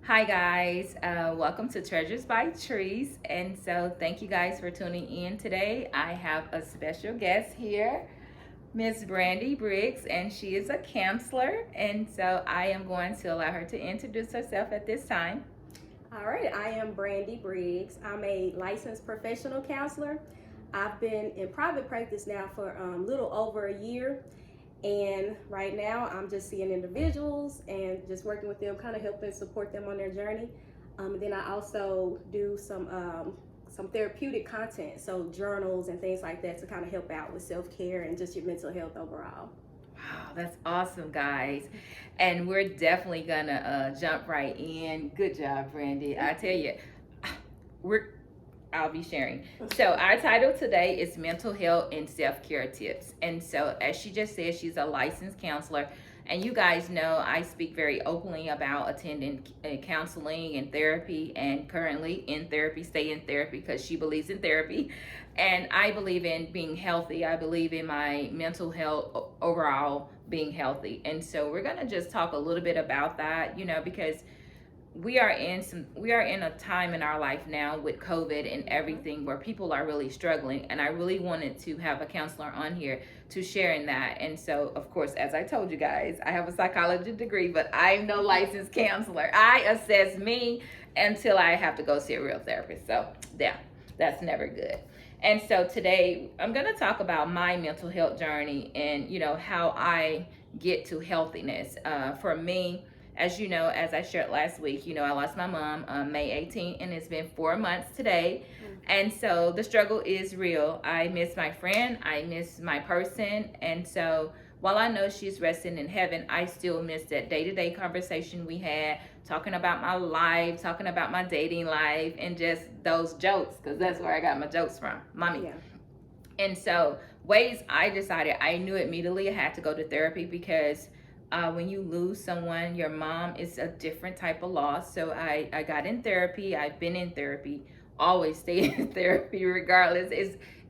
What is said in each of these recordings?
Hi guys, welcome to Treasures by Trees. And so thank you guys for tuning in today. I have a special guest here, Miss Brandy Briggs, and she is a counselor. And so I am going to allow her to introduce herself at this time. All right, I am Brandy Briggs. I'm a licensed professional counselor. I've been in private practice now for a little over a year. And right now, I'm just seeing individuals and just working with them, kind of helping support them on their journey. And then I also do some therapeutic content, so journals and things like that, to kind of help out with self-care and just your mental health overall. Wow, that's awesome, guys. And we're definitely gonna jump right in. Good job, Brandy. I tell you, we're I'll be sharing. So our title today is Mental Health and Self-Care Tips. And so as she just said, she's a licensed counselor. And you guys know I speak very openly about attending counseling and therapy, and currently in therapy, stay in therapy because she believes in therapy. And I believe in being healthy. I believe in my mental health overall being healthy. And so we're going to just talk a little bit about that, because we are in a time in our life now with COVID and everything where people are really struggling, and I really wanted to have a counselor on here to share in that. And so of course, as I told you guys, I have a psychology degree, but I'm no licensed counselor. I assess me until I have to go see a real therapist. So yeah, that's never good. And so today I'm going to talk about my mental health journey and how I get to healthiness. For me, as you know, as I shared last week, I lost my mom May 18th, and it's been 4 months today. And so the struggle is real. I miss my friend, I miss my person. And so while I know she's resting in heaven, I still miss that day-to-day conversation we had, talking about my life, talking about my dating life, and just those jokes, because that's where I got my jokes from, mommy. Yeah. And so ways I decided, I knew immediately I had to go to therapy because when you lose someone, your mom, is a different type of loss. So I got in therapy. I've been in therapy, always stay in therapy regardless.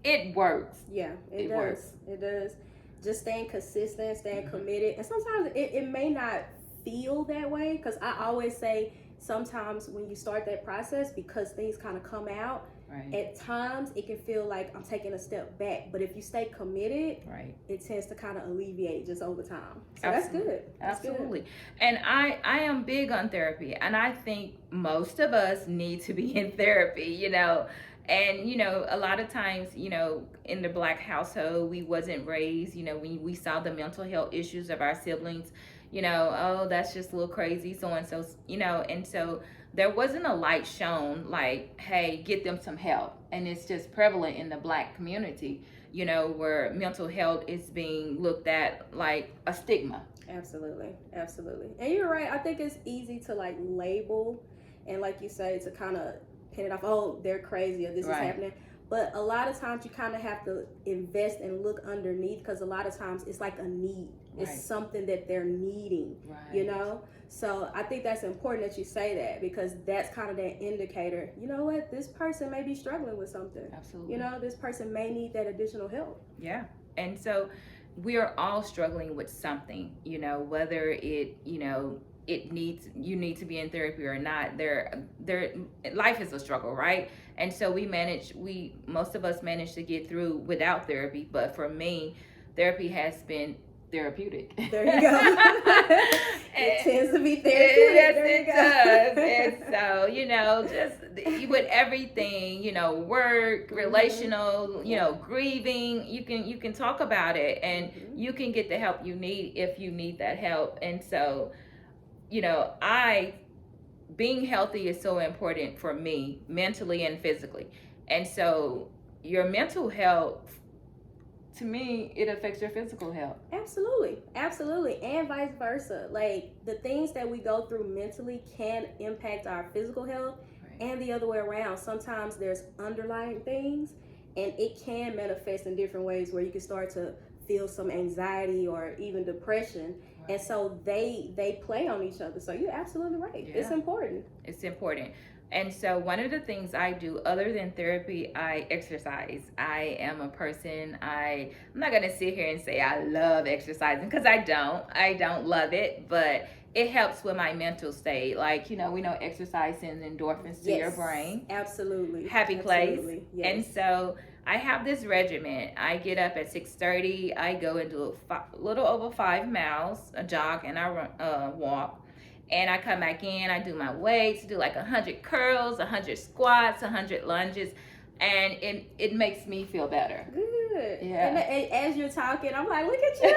It works. Yeah, it does. Works. It does. Just staying consistent, staying committed. And sometimes it may not feel that way, because I always say sometimes when you start that process, because things kind of come out, Right. at times it can feel like I'm taking a step back. But if you stay committed, Right. it tends to kind of alleviate just over time. So Absolutely. that's good. That's Absolutely. Good. And I am big on therapy, and I think most of us need to be in therapy, and a lot of times, in the Black household, we wasn't raised, we saw the mental health issues of our siblings, oh, that's just a little crazy, so and so, and so there wasn't a light shown like, hey, get them some help. And it's just prevalent in the Black community, where mental health is being looked at like a stigma. Absolutely. And you're right. I think it's easy to like label and, like you say, to kind of pin it off, oh, they're crazy, or this is happening. But a lot of times you kind of have to invest and look underneath, because a lot of times it's like a need. Right. It's something that they're needing, Right. So I think that's important that you say that, because that's kind of that indicator. You know what? This person may be struggling with something. Absolutely. This person may need that additional help. Yeah. And so we are all struggling with something, whether you need to be in therapy or not. Life is a struggle, right? And so most of us manage to get through without therapy. But for me, therapy has been therapeutic. There you go. It tends to be therapeutic. Yes, it does. And so, just with everything, work, relational, grieving, you can talk about it, and you can get the help you need if you need that help. And so, being healthy is so important for me, mentally and physically. And so your mental health, to me, it affects your physical health. Absolutely. And vice versa. Like, the things that we go through mentally can impact our physical health, right, and the other way around. Sometimes there's underlying things, and it can manifest in different ways, where you can start to feel some anxiety or even depression. Right. And so they play on each other. So you're absolutely right. Yeah. It's important. And so one of the things I do other than therapy, I exercise. I am a person, I'm not going to sit here and say I love exercising, because I don't love it, but it helps with my mental state. Like, we know exercise sends endorphins to your brain. Absolutely. Happy place. Yes. And so I have this regimen. I get up at 6:30. I go and do a little over 5 miles, a jog, and I run, walk. And I come back in. I do my weights, do like 100 curls, 100 squats, 100 lunges, and it makes me feel better. Good. Yeah. And as you're talking, I'm like, look at you.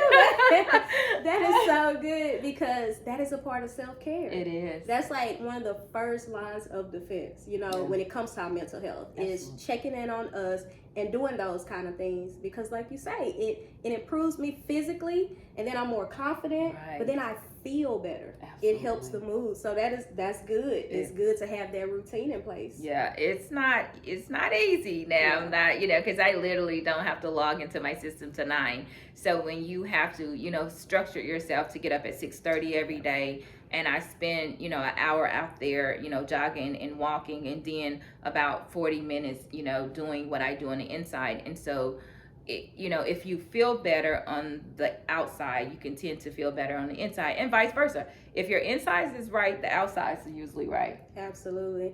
That is so good, because that is a part of self-care. It is. That's like one of the first lines of defense, when it comes to our mental health. Absolutely. Is checking in on us and doing those kind of things, because like you say, it improves me physically, and then I'm more confident, right. But then I feel better. Absolutely. It helps the mood. So that's good. It's good to have that routine in place. Yeah, it's not easy now. Yeah. Not, because I literally don't have to log into my system till 9. So when you have to, structure yourself to get up at 6:30 every day, and I spend, an hour out there, jogging and walking, and then about 40 minutes, doing what I do on the inside. And so, if you feel better on the outside, you can tend to feel better on the inside, and vice versa. If your inside is right, the outside is usually right. Absolutely.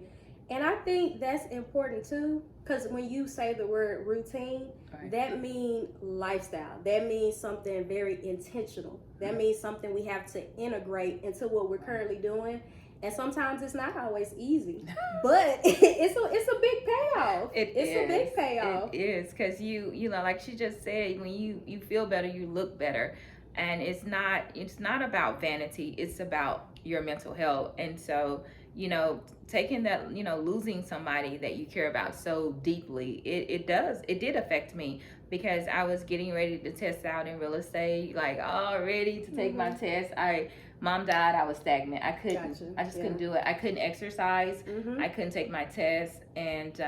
And I think that's important too, because when you say the word routine, right. That means lifestyle. That means something very intentional. That means something we have to integrate into what we're currently doing. And sometimes it's not always easy, but it's a big payoff. It's a big payoff. It is, because you like she just said, when you feel better, you look better, and it's not about vanity. It's about your mental health. And so taking that, losing somebody that you care about so deeply, it did affect me, because I was getting ready to test out in real estate, like all ready to take my test. Mom died. I was stagnant. I just couldn't do it. I couldn't exercise. I couldn't take my test. And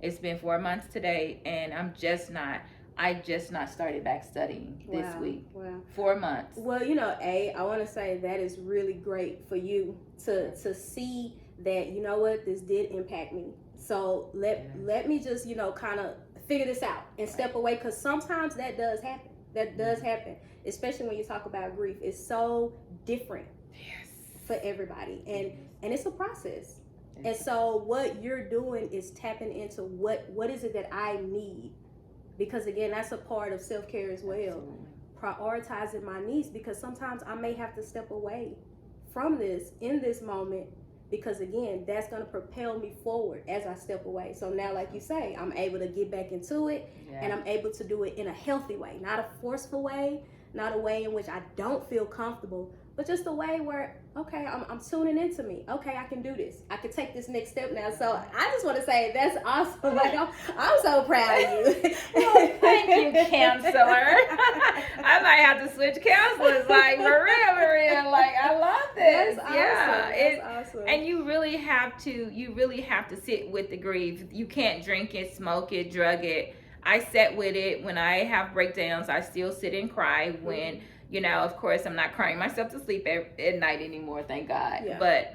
it's been 4 months today, and I just not started back studying this week. Wow. 4 months. Well, I want to say that is really great for you to see that, this did impact me. So let me just, kind of figure this out and step away, because sometimes that does happen. That does happen, especially when you talk about grief. It's so different for everybody, and it's a process. And so what you're doing is tapping into what is it that I need, because again, that's a part of self-care as well. Absolutely. Prioritizing my needs, because sometimes I may have to step away from this in this moment, because again, that's going to propel me forward as I step away. So now, like you say, I'm able to get back into it, and I'm able to do it in a healthy way, not a forceful way, not a way in which I don't feel comfortable, but just a way where, okay, I'm tuning into me. Okay, I can do this. I can take this next step now. So I just want to say that's awesome. Like, I'm so proud of you. Well, thank you, counselor. I might have to switch counselors. Like, Maria. Like, I love this. That's awesome. That's awesome. And you really have to sit with the grief. You can't drink it, smoke it, drug it. I sat with it. When I have breakdowns, I still sit and cry. When of course, I'm not crying myself to sleep at night anymore, thank God. Yeah. But,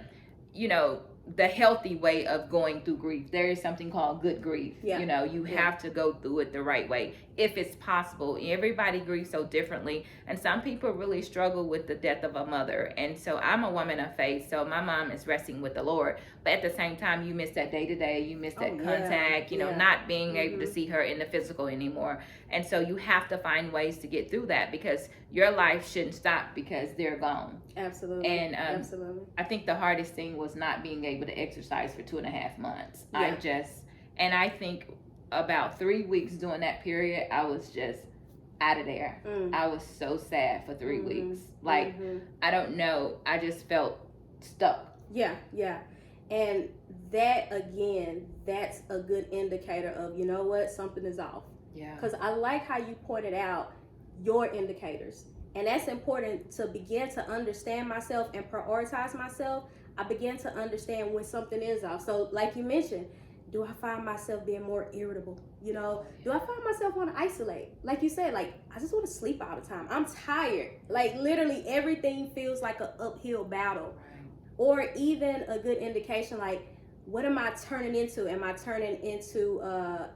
the healthy way of going through grief, there is something called good grief. Yeah. You have to go through it the right way, if it's possible. Everybody grieves so differently, and some people really struggle with the death of a mother. And so I'm a woman of faith, so my mom is resting with the Lord. But at the same time, you miss that day-to-day, you miss that contact, not being able to see her in the physical anymore. And so you have to find ways to get through that, because your life shouldn't stop because they're gone. Absolutely. And absolutely. I think the hardest thing was not being able to exercise for 2.5 months. Yeah. I think about 3 weeks during that period, I was just out of there. I was so sad for 3 weeks. Like, I don't know. I just felt stuck. Yeah. And that, again, that's a good indicator of, something is off. Yeah. Because I like how you pointed out your indicators. And that's important, to begin to understand myself and prioritize myself. I begin to understand when something is off. So like you mentioned, do I find myself being more irritable? Do I find myself want to isolate? Like you said, like, I just want to sleep all the time. I'm tired. Like, literally everything feels like an uphill battle. Or even a good indication, like, what am I turning into? Am I turning into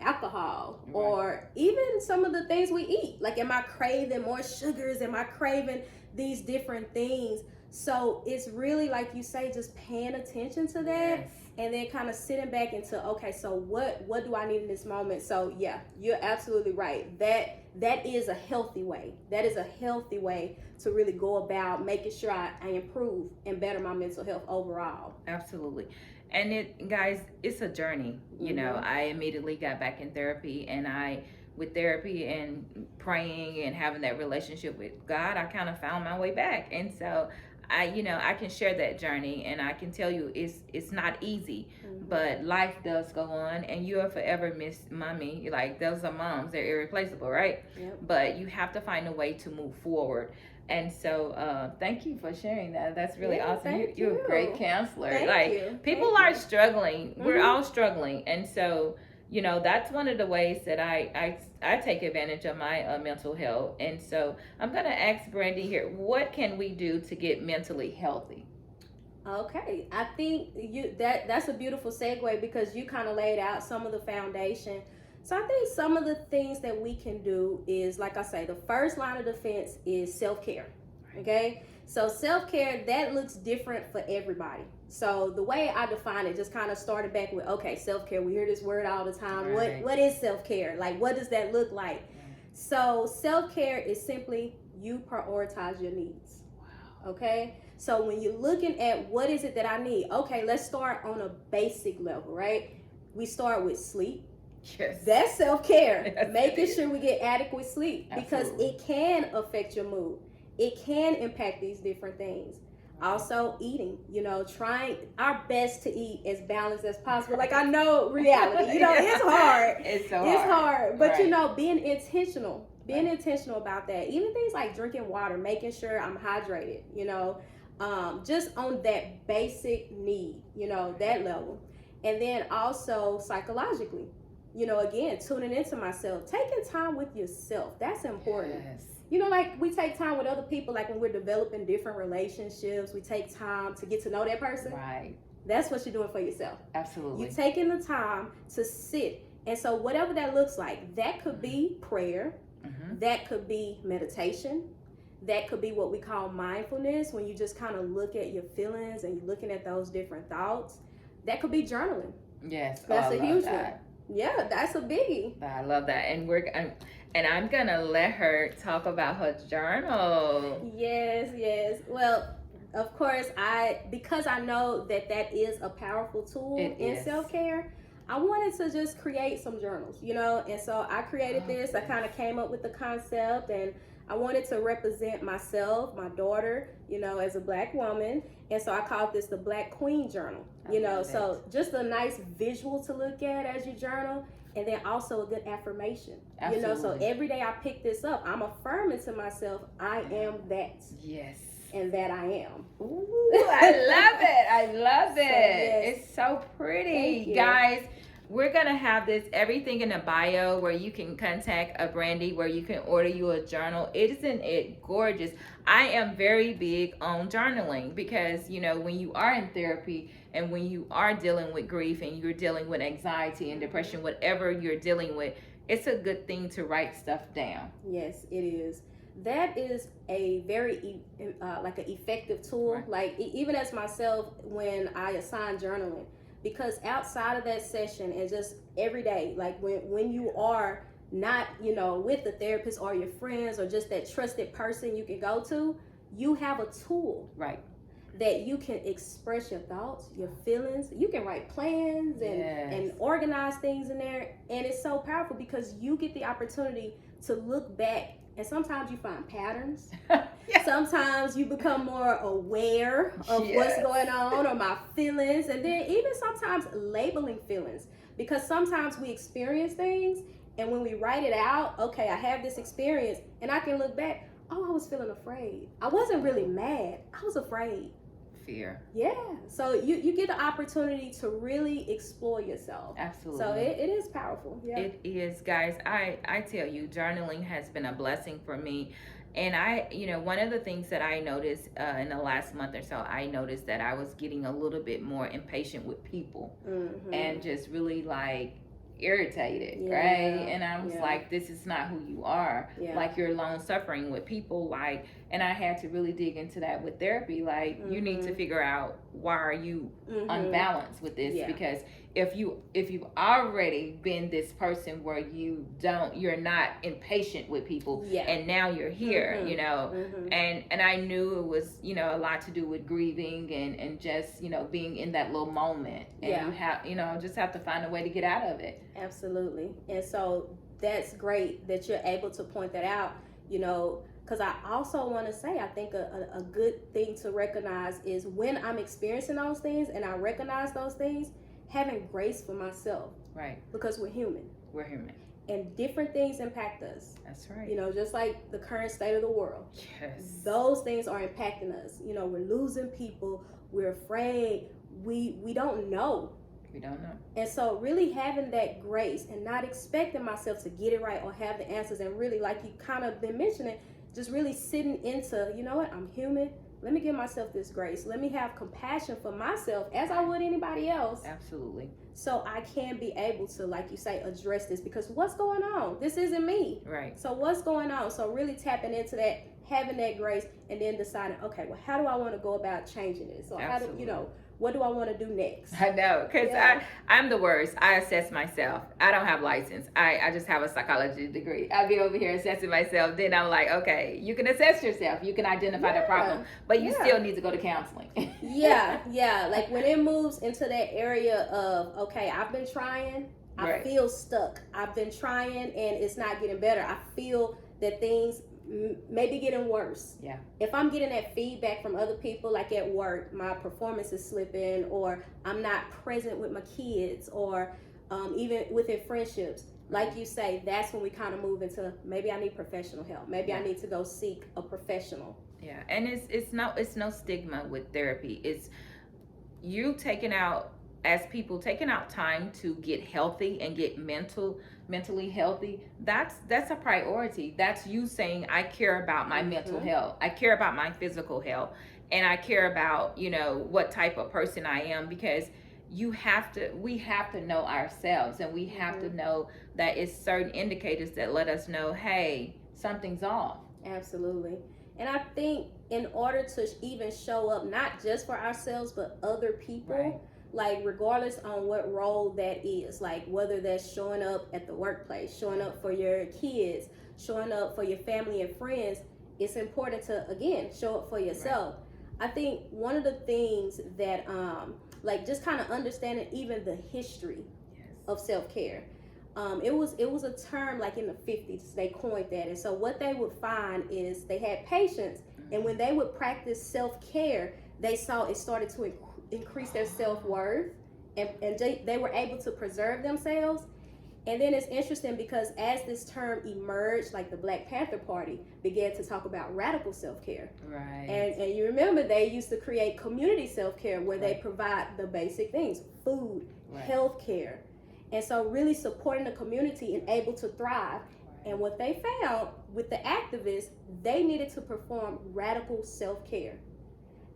alcohol? Right. Or even some of the things we eat? Like, am I craving more sugars? Am I craving these different things? So it's really, like you say, just paying attention to that. Yes. And then kind of sitting back into, okay, so what do I need in this moment? So yeah, you're absolutely right. That is a healthy way. That is a healthy way to really go about making sure I improve and better my mental health overall. Absolutely. And it, guys, it's a journey. You know, I immediately got back in therapy, and with therapy and praying and having that relationship with God, I kind of found my way back. And so I can share that journey, and I can tell you it's not easy, but life does go on, and you are forever miss mommy. Like, those are moms, they're irreplaceable, right? Yep. But you have to find a way to move forward. And so thank you for sharing that. That's really awesome. You're a great counselor. Thank you. People are struggling. We're all struggling. And so, that's one of the ways that I take advantage of my mental health. And so I'm going to ask Brandy here, what can we do to get mentally healthy? Okay, I think that's a beautiful segue, because you kind of laid out some of the foundation. So I think some of the things that we can do is, like I say, the first line of defense is self-care. Okay, so self-care, that looks different for everybody. So the way I define it just kind of started back with, okay, self-care, we hear this word all the time. Right. What is self-care? Like, what does that look like? So self-care is simply you prioritize your needs. Wow. Okay, so when you're looking at what is it that I need, okay, let's start on a basic level, right? We start with sleep. Yes. That's self-care. Yes, Making sure we get adequate sleep, because it can affect your mood. It can impact these different things. Also, eating, trying our best to eat as balanced as possible. Like, I know reality, it's hard. It's so It's hard. But, Right. Being intentional about that. Even things like drinking water, making sure I'm hydrated, just on that basic need, that level. And then also psychologically, again, tuning into myself, taking time with yourself. That's important. Yes. Like, we take time with other people, like when we're developing different relationships, we take time to get to know that person. Right. That's what you're doing for yourself. Absolutely. You're taking the time to sit. And so whatever that looks like, that could be prayer. That could be meditation. That could be what we call mindfulness, when you just kind of look at your feelings and you're looking at those different thoughts. That could be journaling. Yes. That's a huge one. Yeah, that's a biggie. I love that. And I'm gonna let her talk about her journal. Yes. Well, of course, because I know that is a powerful tool in self-care, I wanted to just create some journals, and so I created this. I kind of came up with the concept, and I wanted to represent myself, my daughter, as a Black woman. And so I called this the Black Queen Journal, so just a nice visual to look at as you journal. And then also a good affirmation. Absolutely. So every day I pick this up, I'm affirming to myself, I am that. Yes. And that I am. Ooh, I love it. So, yes. It's so pretty. Thank you. Guys, we're going to have everything in the bio, where you can contact Brandy, where you can order you a journal. Isn't it gorgeous? I am very big on journaling, because, when you are in therapy and when you are dealing with grief and you're dealing with anxiety and depression, whatever you're dealing with, it's a good thing to write stuff down. Yes, it is. That is a very like an effective tool. Right. Like, even as myself, when I assign journaling, because outside of that session and just every day, like when you are not, with the therapist or your friends or just that trusted person you can go to, you have a tool. Right. That you can express your thoughts, your feelings. You can write plans and organize things in there. And it's so powerful, because you get the opportunity to look back. And sometimes you find patterns. Sometimes you become more aware of what's going on, or my feelings. And then even sometimes labeling feelings. Because sometimes we experience things, and when we write it out, okay, I have this experience, and I can look back, oh, I was feeling afraid. I wasn't really mad. I was afraid. Fear. Yeah. So you get the opportunity to really explore yourself. Absolutely. So it is powerful. Yeah. It is, guys. I tell you, journaling has been a blessing for me. And one of the things that I noticed in the last month or so, I noticed that I was getting a little bit more impatient with people, and just really like irritated, right? And I was like, this is not who you are. Like, you're long suffering with people, like, And I had to really dig into that with therapy. Like, you need to figure out, why are you unbalanced with this? Because if you've already been this person where you're not impatient with people, and now you're here, you know, and I knew it was, you know, a lot to do with grieving and just, you know, being in that little moment, and you have, you know, just have to find a way to get out of it. Absolutely. And so that's great that you're able to point that out, you know, because I also want to say, I think a good thing to recognize is when I'm experiencing those things and I recognize those things, having grace for myself. Right. Because we're human. We're human. And different things impact us. That's right. You know, just like the current state of the world. Yes. Those things are impacting us. You know, we're losing people. We're afraid. We don't know. We don't know. And so really having that grace and not expecting myself to get it right or have the answers, and really, like you kind of been mentioning, just really sitting into, you know what, I'm human. Let me give myself this grace. Let me have compassion for myself as I would anybody else. Absolutely. So I can be able to, like you say, address this, because what's going on? This isn't me. Right. So what's going on? So really tapping into that, having that grace, and then deciding, okay, well, how do I want to go about changing this? So how do, you know, what do I want to do next? I know, because I'm the worst. I assess myself. I don't have license. I just have a psychology degree. I'll be over here assessing myself. Then I'm like, okay, you can assess yourself. You can identify the problem, but you still need to go to counseling. Yeah. Like when it moves into that area of, okay, I've been trying. I feel stuck. I've been trying and it's not getting better. I feel that things maybe getting worse. Yeah. If I'm getting that feedback from other people, like at work, my performance is slipping, or I'm not present with my kids, or even within friendships, like you say, that's when we kind of move into, maybe I need professional help. Maybe I need to go seek a professional. Yeah, and it's no stigma with therapy. It's you taking out time to get healthy and get mentally healthy. That's a priority. That's you saying, I care about my mental health, I care about my physical health, and I care about, you know, what type of person I am, because we have to know ourselves, and we have to know that it's certain indicators that let us know, hey, something's off. Absolutely. And I think in order to even show up, not just for ourselves but other people, like regardless on what role that is, like whether that's showing up at the workplace, showing up for your kids, showing up for your family and friends, it's important to, again, show up for yourself. I think one of the things that like just kind of understanding even the history of self-care, it was a term like in the 50s they coined that. And so what they would find is they had patients, and when they would practice self-care, they saw it started to increase their self-worth, and they were able to preserve themselves. And then it's interesting because as this term emerged, like the Black Panther Party began to talk about radical self-care. Right. And you remember they used to create community self-care where they provide the basic things, food, health care. And so really supporting the community and able to thrive. And what they found with the activists, they needed to perform radical self-care.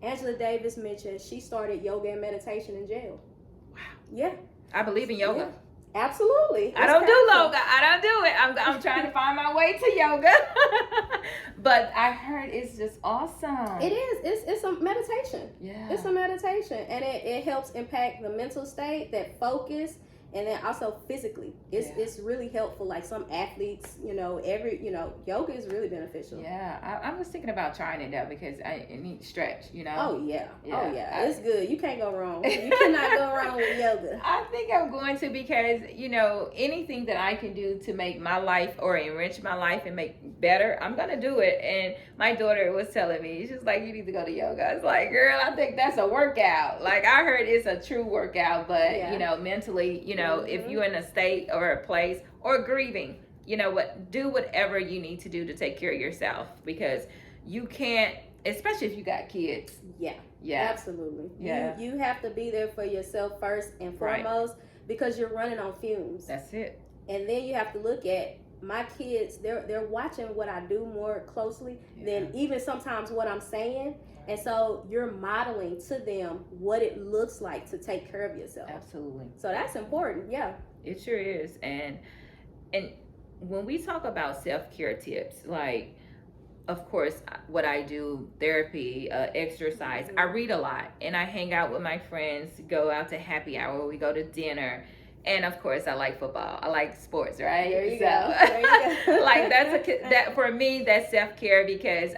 Angela Davis mentioned she started yoga and meditation in jail. Wow. Yeah. I believe in yoga. Yeah. Absolutely. I don't do yoga. I don't do it. I'm trying to find my way to yoga. But I heard it's just awesome. It is. It's a meditation. Yeah. It's a meditation. And it helps impact the mental state, that focus, and then also physically. It's really helpful. Like some athletes, yoga is really beneficial. Yeah. I was thinking about trying it though, because I need to stretch, Oh yeah. It's good. You can't go wrong. You cannot go wrong with yoga. I think I'm going to, because, anything that I can do to make my life or enrich my life and make better, I'm going to do it. And my daughter was telling me, she's like, you need to go to yoga. I was like, girl, I think that's a workout. Like, I heard it's a true workout, but, mentally, if you're in a state or a place or grieving, do whatever you need to do to take care of yourself, because you can't, especially if you got kids. Yeah, absolutely. Yeah, you have to be there for yourself first and foremost, because you're running on fumes. That's it. And then you have to look at my kids. They're watching what I do more closely than even sometimes what I'm saying. And so you're modeling to them what it looks like to take care of yourself. Absolutely. So that's important. Yeah. It sure is. And when we talk about self-care tips, like, of course, what I do, therapy, exercise, I read a lot, and I hang out with my friends, go out to happy hour, we go to dinner. And of course, I like football. I like sports, right? There you go. There you go. Like that for me, that's self care because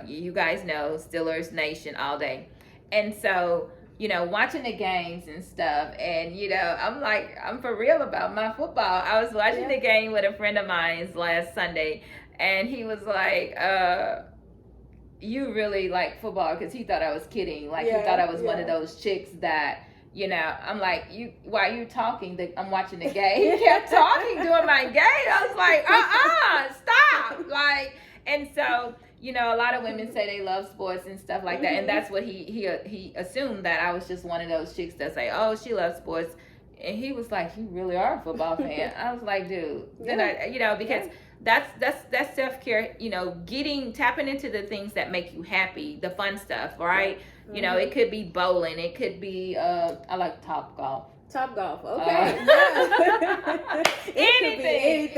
you guys know, Steelers Nation all day, and so watching the games and stuff, and I'm for real about my football. I was watching the game with a friend of mine last Sunday, and he was like, "You really like football?" Because he thought I was kidding. Like he thought I was one of those chicks that. I'm like, why are you talking? I'm watching the game. He kept talking during my game. I was like, stop. Like, and so, a lot of women say they love sports and stuff like that. And that's what he assumed, that I was just one of those chicks that say, oh, she loves sports. And he was like, you really are a football fan. I was like, dude, because that's self-care, tapping into the things that make you happy, the fun stuff, right? It could be bowling, it could be I like Top Golf. Okay. Anything.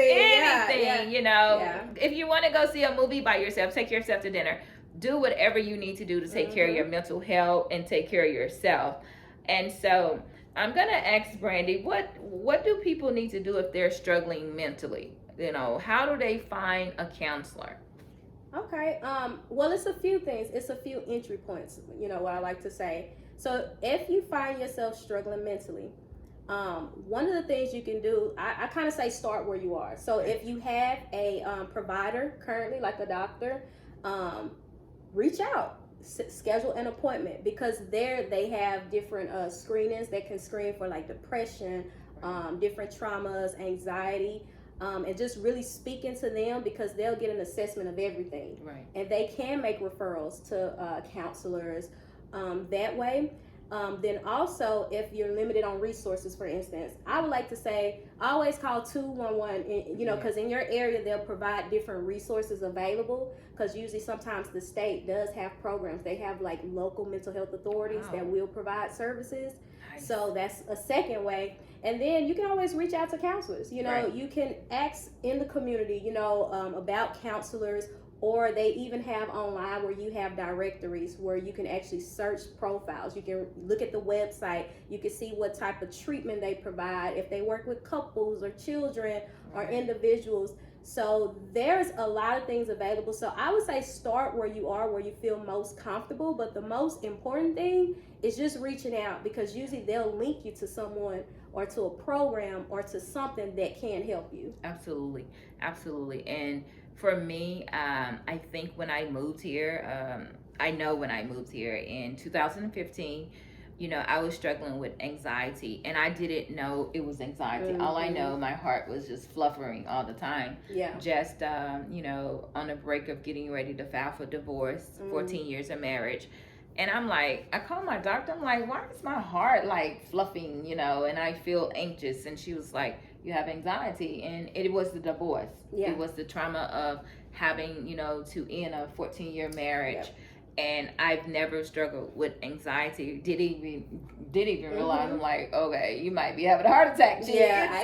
Yeah. If you want to go see a movie by yourself, take yourself to dinner, do whatever you need to do to take care of your mental health and take care of yourself. And so I'm gonna ask Brandy, what do people need to do if they're struggling mentally? How do they find a counselor? Okay. Well, it's a few things. It's a few entry points, what I like to say. So if you find yourself struggling mentally, one of the things you can do, I kind of say start where you are. So if you have a provider currently, like a doctor, reach out, schedule an appointment, because there they have different screenings that can screen for like depression, different traumas, anxiety. And just really speaking to them, because they'll get an assessment of everything. Right. And they can make referrals to counselors that way. Then also, if you're limited on resources, for instance, I would like to say always call 211, because in your area they'll provide different resources available, because usually sometimes the state does have programs. They have like local mental health authorities that will provide services. Nice. So that's a second way. And then you can always reach out to counselors. Right. You can ask in the community, about counselors, or they even have online where you have directories where you can actually search profiles. You can look at the website. You can see what type of treatment they provide, if they work with couples or children or individuals. So there's a lot of things available. So I would say start where you are, where you feel most comfortable. But the most important thing is just reaching out, because usually they'll link you to someone or to a program or to something that can help you. Absolutely. And for me, I think when I moved here, when I moved here in 2015, I was struggling with anxiety, and I didn't know it was anxiety. All I know, my heart was just fluttering all the time. Yeah. Just, on the break of getting ready to file for divorce, 14 years of marriage. And I'm like, I called my doctor. I'm like, why is my heart like fluffing, and I feel anxious? And she was like, you have anxiety. And it was the divorce. Yeah. It was the trauma of having, to end a 14-year marriage. Yep. And I've never struggled with anxiety. Didn't even realize. I'm like, okay, you might be having a heart attack. Yeah, I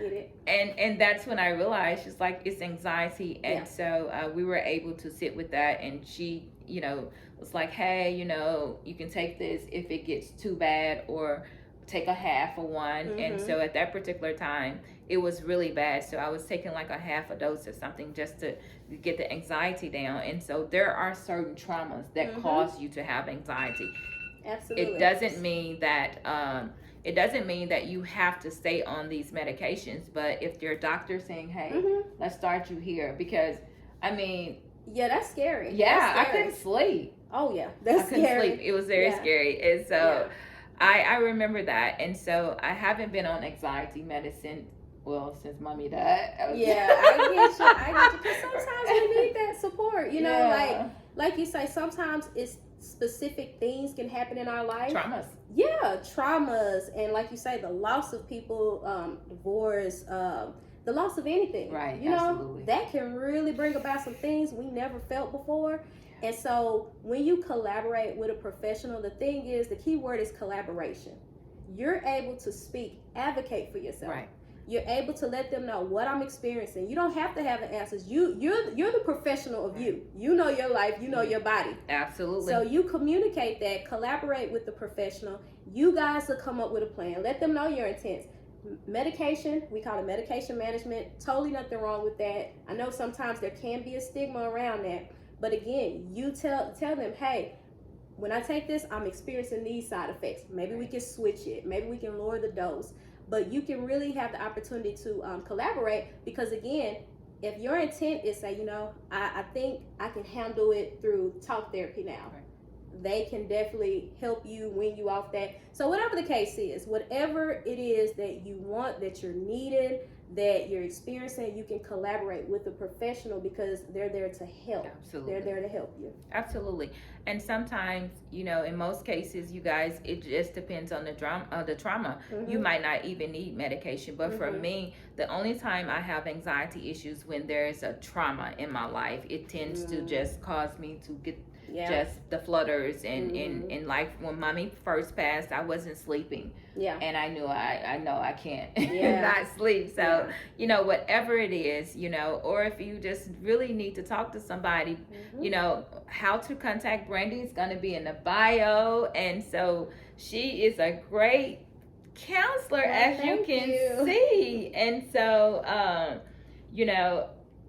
get it. And that's when I realized, she's like, it's anxiety. And so we were able to sit with that, and she, was like, hey, you can take this if it gets too bad, or take a half of one. And so at that particular time, it was really bad. So I was taking like a half a dose or something just to get the anxiety down. And so there are certain traumas that cause you to have anxiety. Absolutely. It doesn't mean that you have to stay on these medications, but if your doctor's saying, hey, let's start you here, because yeah, that's scary. Yeah, that's scary. I couldn't sleep. Oh yeah, that's scary. I couldn't sleep. It was very scary. And so I remember that. And so I haven't been on anxiety medicine, since mommy died. I get you. Because sometimes we need that support. Like you say, sometimes it's specific things can happen in our life. Traumas. Yeah, traumas. And like you say, the loss of people, divorce, the loss of anything. Right, absolutely. That can really bring about some things we never felt before. And so when you collaborate with a professional, the key word is collaboration. You're able to advocate for yourself. Right. you're able to let them know what I'm experiencing. You don't have to have the answers. You're the professional of you. You know your life, you know your body. Absolutely. So you communicate that, collaborate with the professional. You guys will come up with a plan. Let them know your intents. Medication, we call it medication management. Totally nothing wrong with that. I know sometimes there can be a stigma around that, but again, you tell them, hey, when I take this, I'm experiencing these side effects. Maybe we can switch it. Maybe we can lower the dose. But you can really have the opportunity to collaborate, because again, if your intent is say, I think I can handle it through talk therapy now. Right. They can definitely help you wean you off that. So whatever the case is, whatever it is that you want, that you're needed, that you're experiencing, you can collaborate with a professional, because they're there to help. Absolutely. They're there to help you. Absolutely. And sometimes, in most cases, you guys, it just depends on the trauma. Mm-hmm. You might not even need medication. But for me, the only time I have anxiety issues when there's a trauma in my life. It tends to just cause me to get just the flutters. And in life, when mommy first passed, I wasn't sleeping. Yeah. And I knew I know I can't Yeah. not sleep. So, whatever it is, or if you just really need to talk to somebody, how to contact Brandy is going to be in the bio. And so she is a great counselor, as you can see. And so,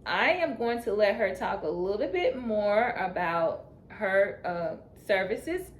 I am going to let her talk a little bit more about her services.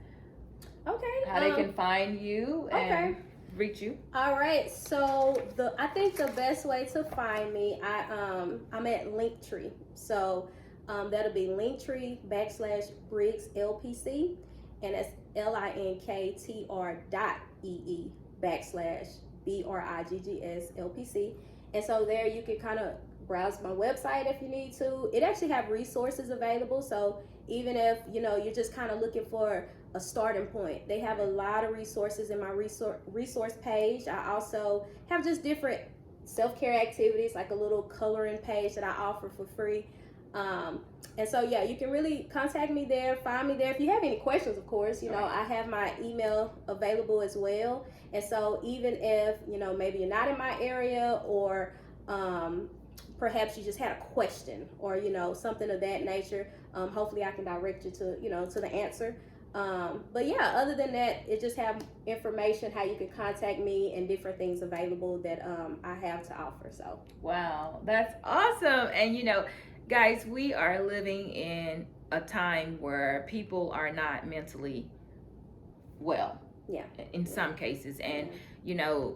Okay. How they can find you and reach you. All right. So I think the best way to find me, I'm at Linktree. So that'll be Linktree/Briggs LPC, and that's linktr.ee/BRIGGS LPC. And so there you can kind of browse my website if you need to. It actually have resources available. So even if you're just kind of looking for a starting point, they have a lot of resources in my resource page. I also have just different self-care activities, like a little coloring page that I offer for free. And so you can really contact me there, find me there. If you have any questions, of course, I have my email available as well. And so even if maybe you're not in my area, or perhaps you just had a question, or something of that nature, hopefully I can direct you to to the answer. But other than that, it just have information how you can contact me and different things available that I have to offer. So wow, that's awesome. And guys, we are living in a time where people are not mentally well. Yeah. In some cases. And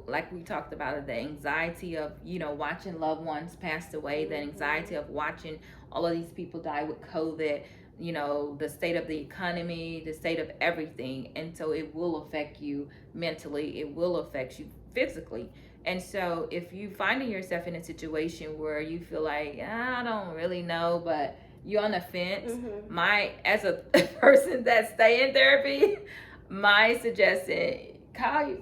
like we talked about, the anxiety of watching loved ones pass away, the anxiety of watching all of these people die with COVID, the state of the economy, the state of everything. And so it will affect you mentally, it will affect you physically. And so if you finding yourself in a situation where you feel like, I don't really know, but you're on the fence, as a person that stay in therapy, my suggestion, call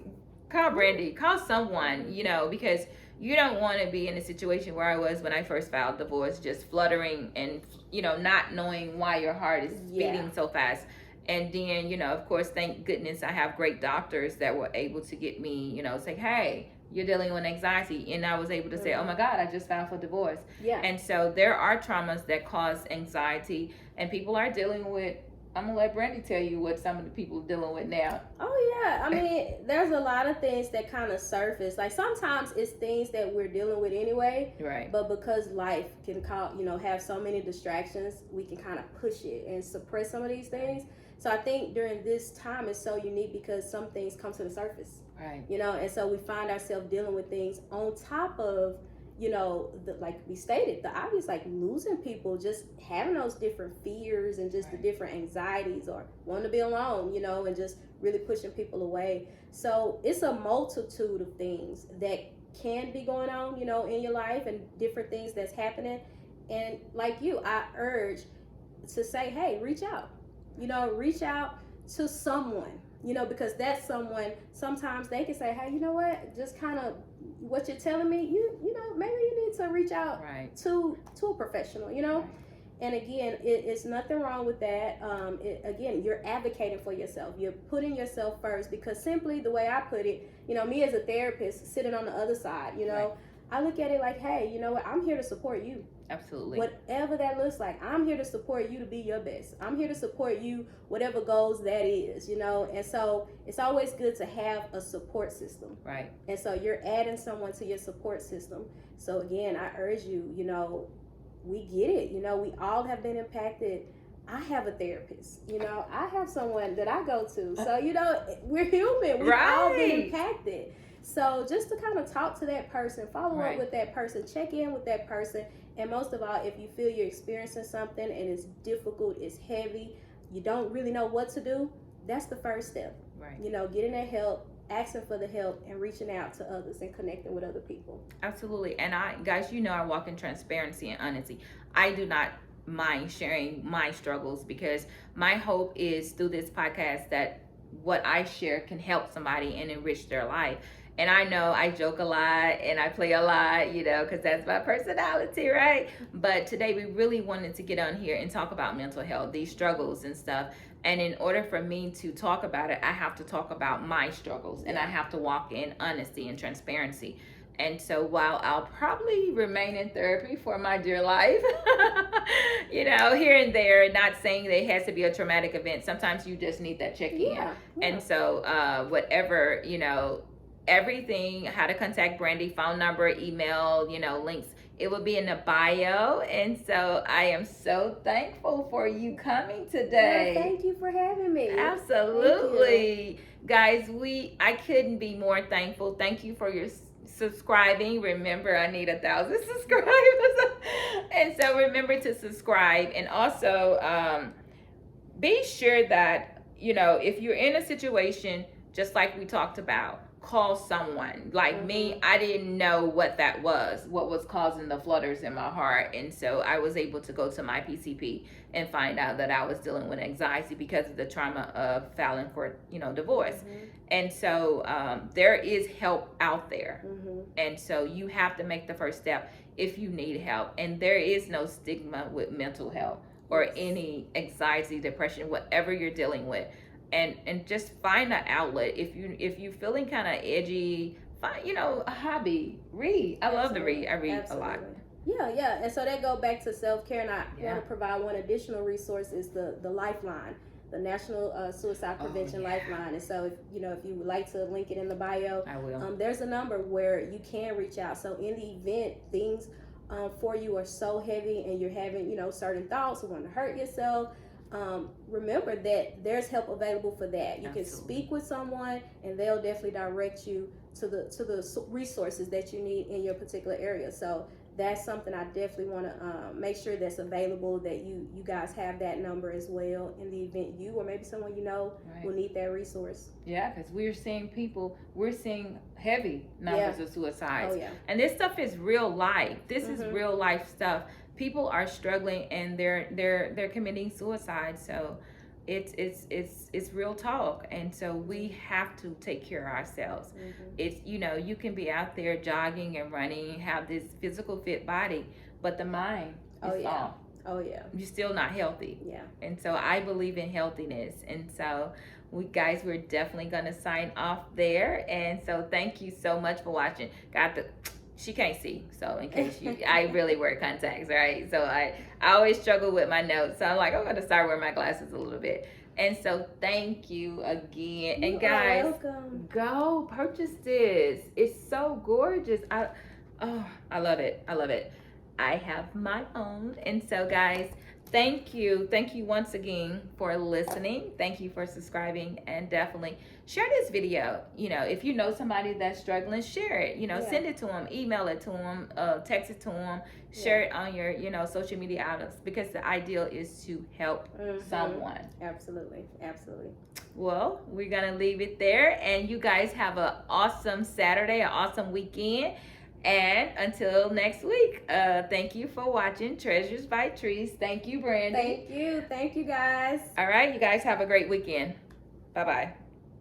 Brandy, call someone, because you don't want to be in a situation where I was when I first filed divorce, just fluttering and, not knowing why your heart is beating so fast. And then, of course, thank goodness I have great doctors that were able to get me, say, hey, you're dealing with anxiety. And I was able to say, oh my God, I just filed for divorce. Yeah. And so there are traumas that cause anxiety, and people are dealing with, I'm gonna let Brandy tell you what some of the people are dealing with now. Oh yeah, I mean, there's a lot of things that kind of surface. Like sometimes it's things that we're dealing with anyway. Right. But because life can have so many distractions, we can kind of push it and suppress some of these things. So I think during this time it's so unique because some things come to the surface. Right. And so we find ourselves dealing with things on top of like we stated, the obvious, like losing people, just having those different fears and just the different anxieties, or wanting to be alone, and just really pushing people away. So it's a multitude of things that can be going on, in your life, and different things that's happening. And like I urge to say, hey, reach out, reach out to someone, because that's someone, sometimes they can say, hey, you know what, just kind of what you're telling me, maybe you need to reach out to a professional, Right. And again, it's nothing wrong with that. Again, you're advocating for yourself. You're putting yourself first, because simply the way I put it, me as a therapist sitting on the other side, Right. I look at it like, hey, you know what? I'm here to support you. Absolutely. Whatever that looks like, I'm here to support you to be your best. I'm here to support you, whatever goals that is, And so it's always good to have a support system. Right. And so you're adding someone to your support system. So again, I urge you, we get it. We all have been impacted. I have a therapist. I have someone that I go to. So, we're human. We've all been impacted. So just to kind of talk to that person, follow up with that person, check in with that person. And most of all, if you feel you're experiencing something and it's difficult, it's heavy, you don't really know what to do, that's the first step. Right. Getting that help, asking for the help, and reaching out to others and connecting with other people. Absolutely. And I walk in transparency and honesty. I do not mind sharing my struggles, because my hope is through this podcast that what I share can help somebody and enrich their life. And I know I joke a lot and I play a lot, because that's my personality, right? But today we really wanted to get on here and talk about mental health, these struggles and stuff. And in order for me to talk about it, I have to talk about my struggles, and I have to walk in honesty and transparency. And so while I'll probably remain in therapy for my dear life, here and there, not saying that it has to be a traumatic event. Sometimes you just need that check-in. Yeah. And so whatever, everything, how to contact Brandy, phone number, email, links, it will be in the bio. And so I am so thankful for you coming today. Well, thank you for having me. Absolutely. Guys, I couldn't be more thankful. Thank you for your subscribing. Remember, I need 1,000 subscribers. And so remember to subscribe. And also be sure that, if you're in a situation, just like we talked about, call someone. Like me, I didn't know what was causing the flutters in my heart. And so I was able to go to my PCP and find out that I was dealing with anxiety because of the trauma of filing for, divorce. And so there is help out there. And so you have to make the first step if you need help. And there is no stigma with mental health or any anxiety, depression, whatever you're dealing with. And just find an outlet. If you're feeling kind of edgy, find a hobby. Read. I love to read. I read a lot. Yeah. And so that go back to self-care, and I want to provide one additional resource is the Lifeline, the National Suicide Prevention Lifeline. And so if you would like to link it in the bio, I will. There's a number where you can reach out. So in the event things for you are so heavy and you're having certain thoughts or want to hurt yourself, remember that there's help available for that. You can speak with someone and they'll definitely direct you to the resources that you need in your particular area. So that's something I definitely want to make sure that's available, that you guys have that number as well in the event you or maybe someone will need that resource. Yeah, because we're seeing heavy numbers of suicides. Oh, yeah. And this stuff is real life. This is real life stuff. People are struggling and they're committing suicide. So it's real talk. And so we have to take care of ourselves. It's you can be out there jogging and running, have this physical fit body, but the mind is off. Oh yeah. You're still not healthy. Yeah. And so I believe in healthiness. And so we're definitely gonna sign off there. And so thank you so much for watching. She can't see, so in case I really wear contacts, right? So I always struggle with my notes. So I'm like, I'm going to start wearing my glasses a little bit. And so thank you again. And guys, go purchase this. It's so gorgeous. I love it. I love it. I have my own. And so guys, thank you once again for listening. Thank you for subscribing, and definitely share this video. If you know somebody that's struggling, share it. Send it to them, email it to them, text it to them, share it on your social media outlets, because the ideal is to help someone. Absolutely. Well, we're gonna leave it there, and you guys have an awesome Saturday, an awesome weekend. And until next week, thank you for watching Treasures by Trees. Thank you, Brandy. Thank you guys. All right, you guys have a great weekend. Bye-bye.